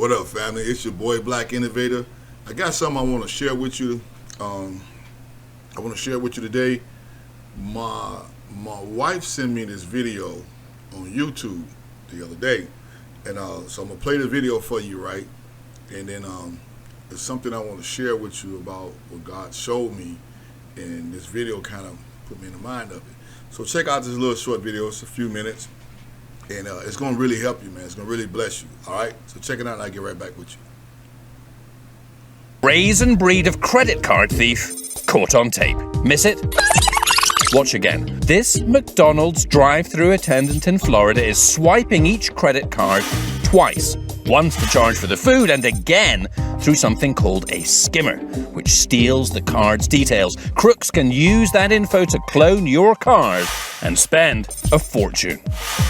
What up, family? It's your boy, Black Innovator. I got something I want to share with you. Today. My wife sent me this video on YouTube the other day, and so I'm gonna play the video for you, right? And then there's something I want to share with you about what God showed me, and this video kind of put me in the mind of it. So check out this little short video. It's a few minutes. And it's going to really help you, man. It's going to really bless you. All right? So check it out and I'll get right back with you. Brazen breed of credit card thief caught on tape. Miss it? Watch again. This McDonald's drive-thru attendant in Florida is swiping each credit card twice. Once to charge for the food and again through something called a skimmer, which steals the card's details. Crooks can use that info to clone your card and spend a fortune.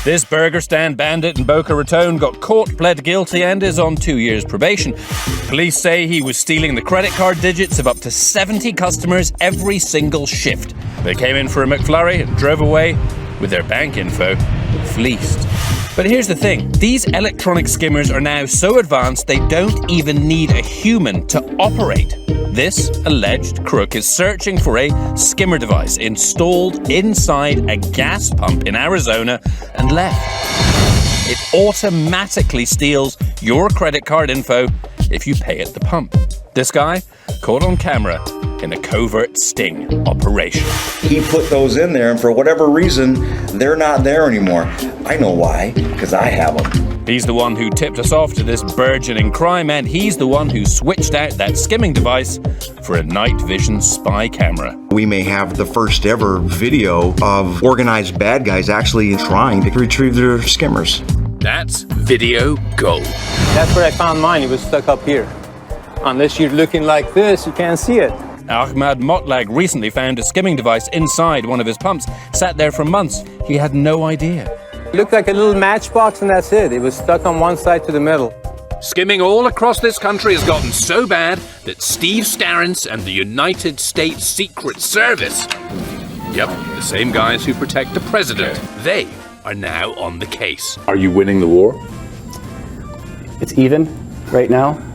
This burger stand bandit in Boca Raton got caught, pled guilty, and is on 2 years probation. Police say he was stealing the credit card digits of up to 70 customers every single shift. They came in for a McFlurry and drove away with their bank info fleeced. But here's the thing, these electronic skimmers are now so advanced they don't even need a human to operate. This alleged crook is searching for a skimmer device installed inside a gas pump in Arizona and left. It automatically steals your credit card info if you pay at the pump. This guy caught on camera in a covert sting operation. He put those in there, and for whatever reason, they're not there anymore. I know why, because I have them. He's the one who tipped us off to this burgeoning crime, and he's the one who switched out that skimming device for a night vision spy camera. We may have the first ever video of organized bad guys actually trying to retrieve their skimmers. That's video gold. That's where I found mine. It was stuck up here. Unless you're looking like this, you can't see it. Ahmad Motlag recently found a skimming device inside one of his pumps. Sat there for months. He had no idea. It looked like a little matchbox and that's it. It was stuck on one side to the middle. Skimming all across this country has gotten so bad that Steve Starrance and the United States Secret Service, yep, the same guys who protect the president, they are now on the case. Are you winning the war? It's even right now.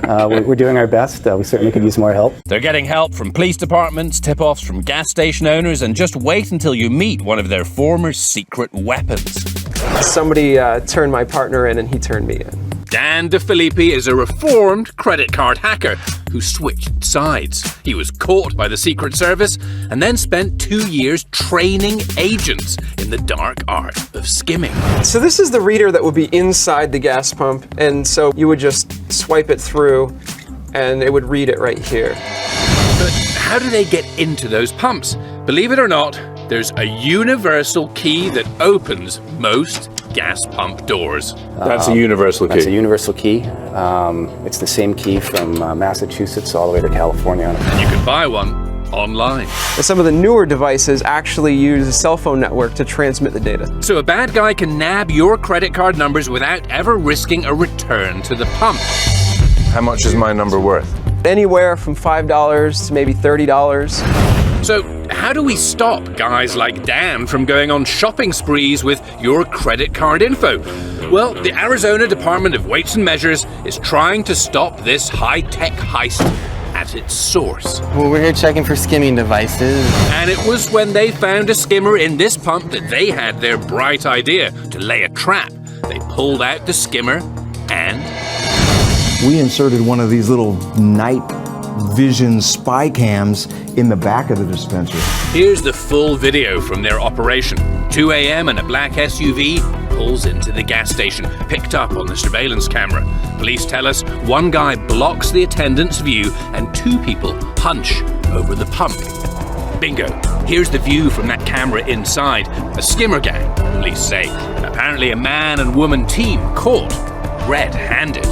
We're doing our best. We certainly could use more help. They're getting help from police departments, tip-offs from gas station owners, and just wait until you meet one of their former secret weapons. Somebody turned my partner in and he turned me in. Dan DeFilippi is a reformed credit card hacker who switched sides. He was caught by the Secret Service and then spent 2 years training agents in the dark art of skimming. So this is the reader that would be inside the gas pump, and so you would just swipe it through and it would read it right here. But how do they get into those pumps? Believe it or not, there's a universal key that opens most gas pump doors. That's a universal key. That's a universal key. It's the same key from Massachusetts all the way to California. And you can buy one online. And some of the newer devices actually use a cell phone network to transmit the data. So a bad guy can nab your credit card numbers without ever risking a return to the pump. How much is my number worth? Anywhere from $5 to maybe $30. So how do we stop guys like Dan from going on shopping sprees with your credit card info? Well, the Arizona Department of Weights and Measures is trying to stop this high-tech heist at its source. Well, we're here checking for skimming devices. And it was when they found a skimmer in this pump that they had their bright idea to lay a trap. They pulled out the skimmer and... We inserted one of these little night vision spy cams in the back of the dispenser. Here's the full video from their operation. 2 a.m. and a black SUV pulls into the gas station, picked up on the surveillance camera. Police tell us one guy blocks the attendant's view and 2 people hunch over the pump. Bingo. Here's the view from that camera inside. A skimmer gang, police say. Apparently a man and woman team caught red-handed.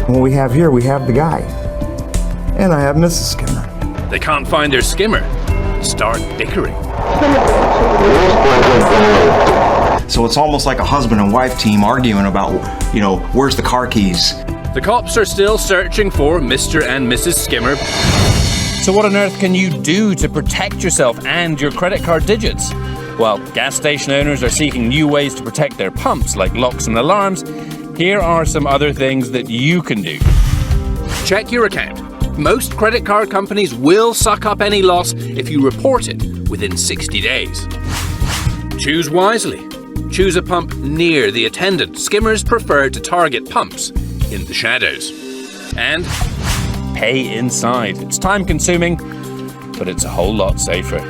What we have here, we have the guy. And I have Mrs. Skimmer. They can't find their skimmer. Start bickering. So it's almost like a husband and wife team arguing about, where's the car keys? The cops are still searching for Mr. and Mrs. Skimmer. So what on earth can you do to protect yourself and your credit card digits? Well, gas station owners are seeking new ways to protect their pumps, like locks and alarms. Here are some other things that you can do. Check your account. Most credit card companies will suck up any loss if you report it within 60 days. Choose wisely. Choose a pump near the attendant. Skimmers prefer to target pumps in the shadows. And pay inside. It's time consuming, but it's a whole lot safer.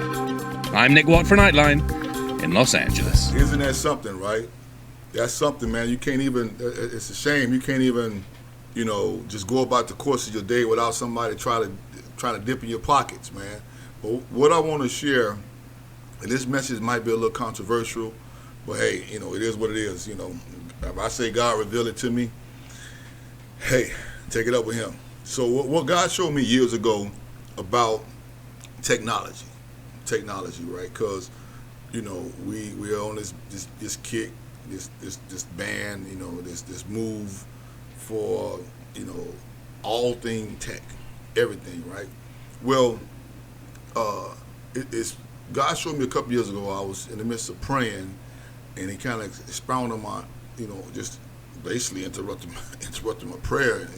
I'm Nick Watt for Nightline in Los Angeles. Isn't that something, right? That's something, man. You can't even, it's a shame, you can't even, just go about the course of your day without somebody trying to dip in your pockets, man. But what I want to share, and this message might be a little controversial, but hey, it is what it is. If I say God revealed it to me, hey, take it up with him. So what God showed me years ago about technology, right? Because, we are on this kick, this band, this move for, all thing tech, everything, right? Well, it's God showed me a couple years ago. I was in the midst of praying, and he kind of expounded on my, just basically interrupting my prayer,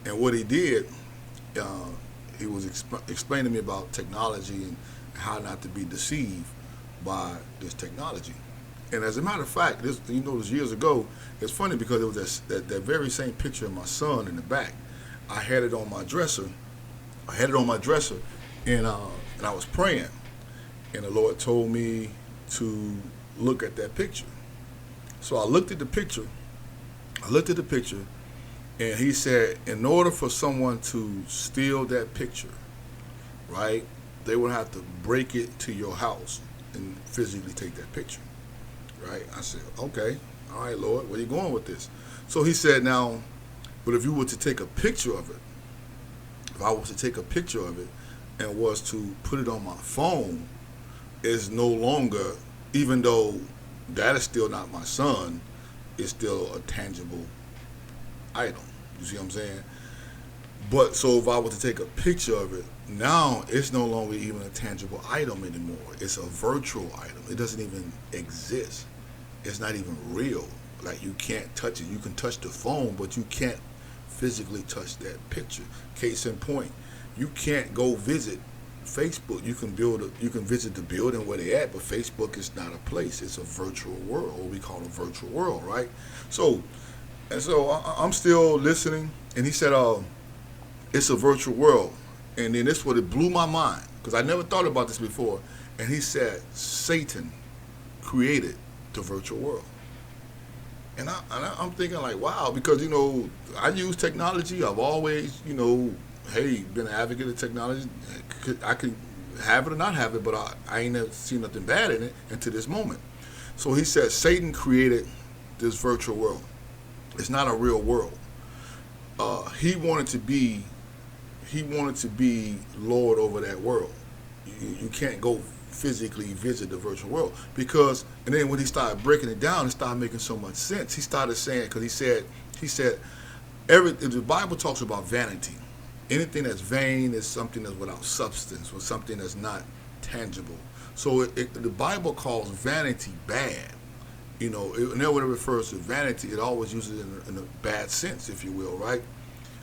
and what he did, he was explaining to me about technology and how not to be deceived by this technology. And as a matter of fact, this years ago, it's funny because it was that very same picture of my son in the back. I had it on my dresser. And I was praying, and the Lord told me to look at that picture. So I looked at the picture, and he said, in order for someone to steal that picture, right, they would have to break it to your house and physically take that picture, right? I said, okay, all right, Lord, where are you going with this? So he said, now, but if you were to take a picture of it, if I was to take a picture of it and was to put it on my phone, it's no longer, even though that is still not my son, it's still a tangible item. You see what I'm saying? But so if I were to take a picture of it, now it's no longer even a tangible item anymore. It's a virtual item. It doesn't even exist. It's not even real. Like, you can't touch it. You can touch the phone, but you can't physically touch that picture. Case in point, you can't go visit Facebook. You can visit the building where they at, but Facebook is not a place. It's a virtual world, what we call a virtual world, right? So I'm still listening, and he said, it's a virtual world. And then this is what it blew my mind, because I never thought about this before. And he said, Satan created the virtual world. And I'm thinking like, wow, because, I use technology. I've always, been an advocate of technology. I can have it or not have it, but I ain't never seen nothing bad in it until this moment. So he said, Satan created this virtual world. It's not a real world. He wanted to be Lord over that world. You can't go physically visit the virtual world, because, and then when he started breaking it down, it started making so much sense. He started saying, because he said the Bible talks about vanity. Anything that's vain is something that's without substance, or something that's not tangible. So the Bible calls vanity bad. Whenever it refers to vanity, it always uses it in a bad sense, if you will, right?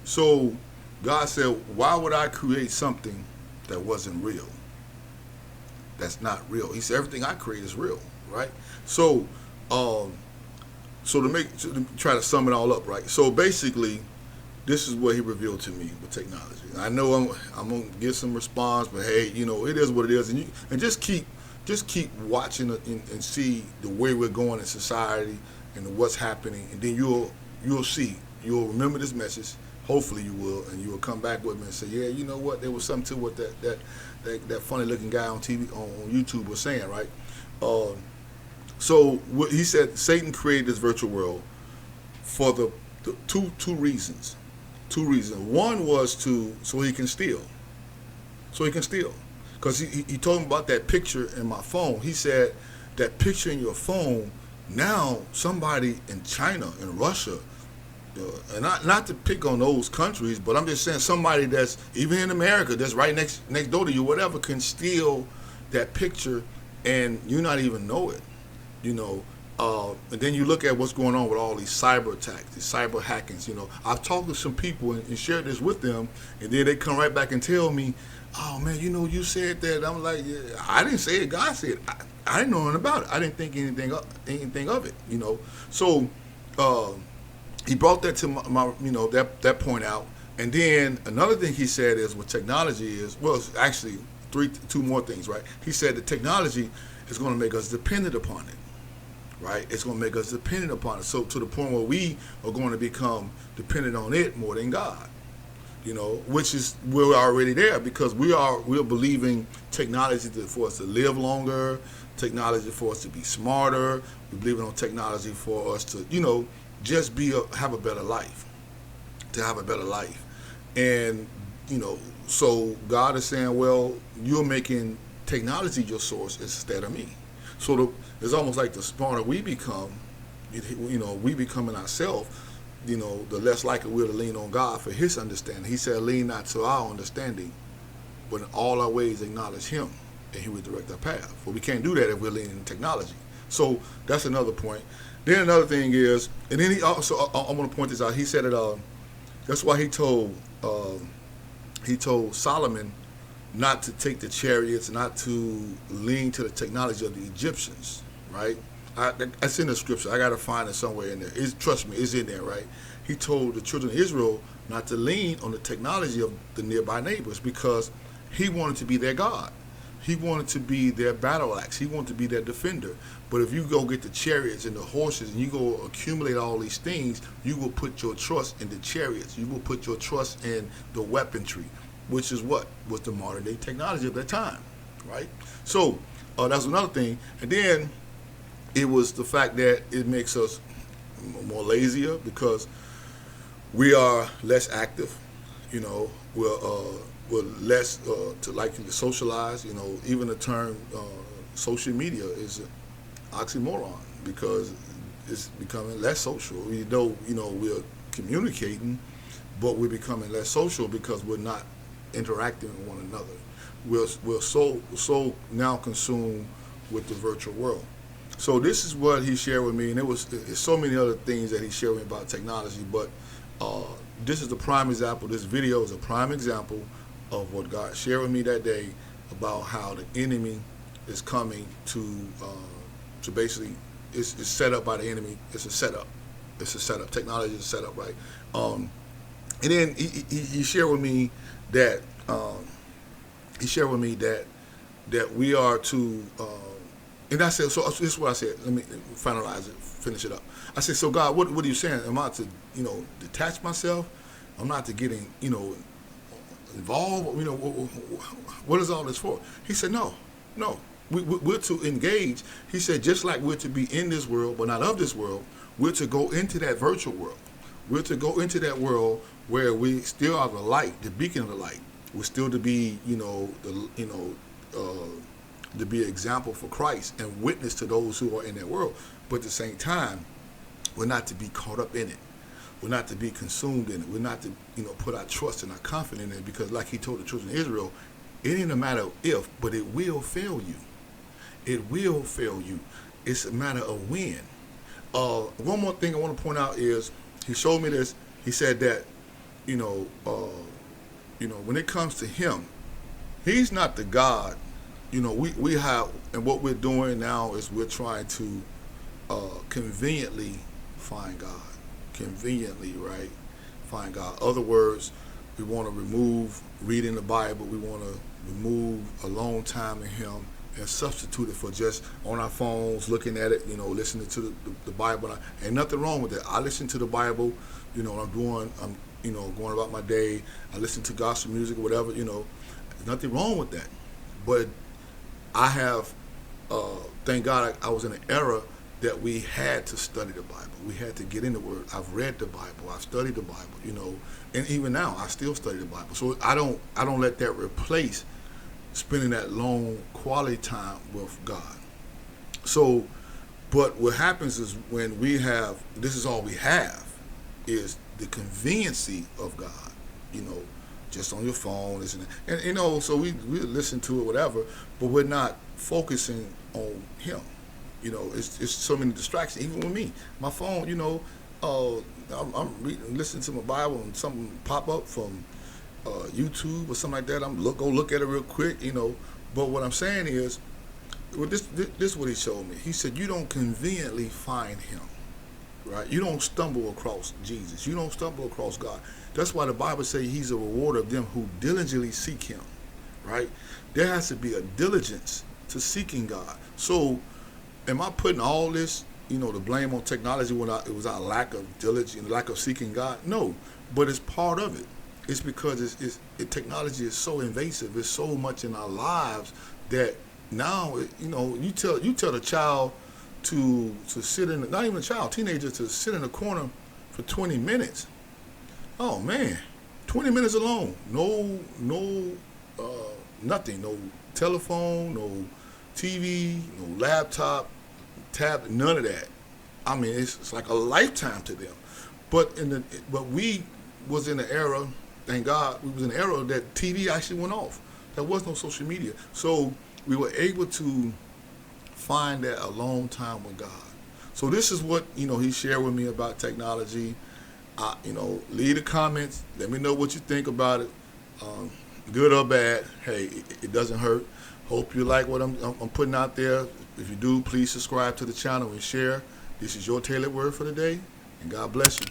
So God said, why would I create something that wasn't real? That's not real. He said, everything I create is real, right? So to try to sum it all up, right? So basically, this is what he revealed to me with technology. I know I'm gonna get some response, but hey, it is what it is, and just keep watching it and see the way we're going in society and what's happening, and then you'll see, you'll remember this message. Hopefully you will, and you will come back with me and say, yeah, you know what, there was something to what that funny looking guy on TV on YouTube was saying, right? So what he said, Satan created this virtual world for the two reasons. One was so he can steal. Because he told me about that picture in my phone. He said, that picture in your phone, now somebody in China, in Russia, and not to pick on those countries, but I'm just saying somebody that's even in America, that's right next door to you, whatever, can steal that picture and you not even know it, And then you look at what's going on with all these cyber attacks, these cyber hackings. I've talked to some people and shared this with them, and then they come right back and tell me, "Oh man, you said that." I'm like, yeah, I didn't say it. God said it. I didn't know anything about it. I didn't think anything of it. So he brought that to my that point out. And then another thing he said is with technology is, well, it's actually two more things, right? He said that technology is going to make us dependent upon it. Right, it's going to make us dependent upon it. So to the point where we are going to become dependent on it more than God. Which is we're already there because we're believing technology for us to live longer, technology for us to be smarter. We're believing on technology for us to just have a better life, and so God is saying, well, you're making technology your source instead of me. So it's almost like the smarter we become, we becoming ourselves, the less likely we're to lean on God for His understanding. He said, lean not to our understanding, but in all our ways acknowledge Him, and He will direct our path. But we can't do that if we're leaning on technology. So that's another point. Then another thing is, and then he also, I want to point this out. He said that that's why he told Solomon not to take the chariots, not to lean to the technology of the Egyptians, right? That's in the scripture. I got to find it somewhere in there. Trust me, it's in there, right? He told the children of Israel not to lean on the technology of the nearby neighbors because he wanted to be their God. He wanted to be their battle axe. He wanted to be their defender. But if you go get the chariots and the horses and you go accumulate all these things, you will put your trust in the chariots. You will put your trust in the weaponry, which is what was the modern day technology of that time, right? So that's another thing. And then it was the fact that it makes us more lazier because we are less active. We're less likely to socialize. Even the term social media is an oxymoron because it's becoming less social. We're communicating, but we're becoming less social because we're not interacting with one another. We're so now consumed with the virtual world. So this is what he shared with me, and it's so many other things that he shared with me about technology, but this is the prime example. This video is a prime example of what God shared with me that day about how the enemy is coming to basically, it's set up by the enemy. It's a setup. Technology is a setup, right? And then he shared with me that that we are to, and I said, so this is what I said. Let me finalize it, finish it up. I said, so God, what are you saying? Am I to detach myself? I'm not to get involved. What is all this for? He said, no. We're to engage. He said, just like we're to be in this world, but not of this world, we're to go into that virtual world. We're to go into that world where we still are the light, the beacon of the light. We're still to be, to be an example for Christ and witness to those who are in that world. But at the same time, we're not to be caught up in it. We're not to be consumed in it. We're not to, put our trust and our confidence in it because, like he told the children of Israel, it ain't a matter of if, but it will fail you. It will fail you. It's a matter of when. One more thing I want to point out is he showed me this. He said that, when it comes to him, he's not the God. We have, and what we're doing now is we're trying to conveniently find God. Conveniently, right? Find God. Other words, we want to remove reading the Bible. We want to remove alone time in Him and substitute it for just on our phones, looking at it, listening to the Bible. Ain't nothing wrong with that. I listen to the Bible, I'm going about my day. I listen to gospel music or whatever, there's nothing wrong with that. But I have, thank God I was in an era that we had to study the Bible. We had to get in the Word. I've read the Bible. I've studied the Bible, and even now I still study the Bible. So I don't let that replace spending that long quality time with God. So, but what happens is when this is all we have, is the conveniency of God, just on your phone, and so we listen to it, whatever, but we're not focusing on Him. You know, it's so many distractions. Even with me, my phone. You know, I'm reading, listening to my Bible, and something pop up from YouTube or something like that. Go look at it real quick. You know, but what I'm saying is, well, this is what he showed me. He said, you don't conveniently find him, right? You don't stumble across Jesus. You don't stumble across God. That's why the Bible says he's a rewarder of them who diligently seek him, right? There has to be a diligence to seeking God. So am I putting all this, you know, the blame on technology when it was our lack of diligence, lack of seeking God? No, but it's part of it. It's because technology is so invasive. It's so much in our lives that now, you know, you tell the child to sit in, not even a child, teenager, to sit in a corner for 20 minutes. Oh man, 20 minutes alone. No, nothing. No telephone, no TV, no laptop, tablet, none of that. I mean, it's like a lifetime to them. But we was in the era, thank God, we was in the era that TV actually went off. There was no social media. So we were able to find that alone time with God. So this is what, you know, he shared with me about technology. You know, leave the comments. Let me know what you think about it, good or bad. Hey, it doesn't hurt. Hope you like what I'm putting out there. If you do, please subscribe to the channel and share. This is your tailored word for the day, and God bless you.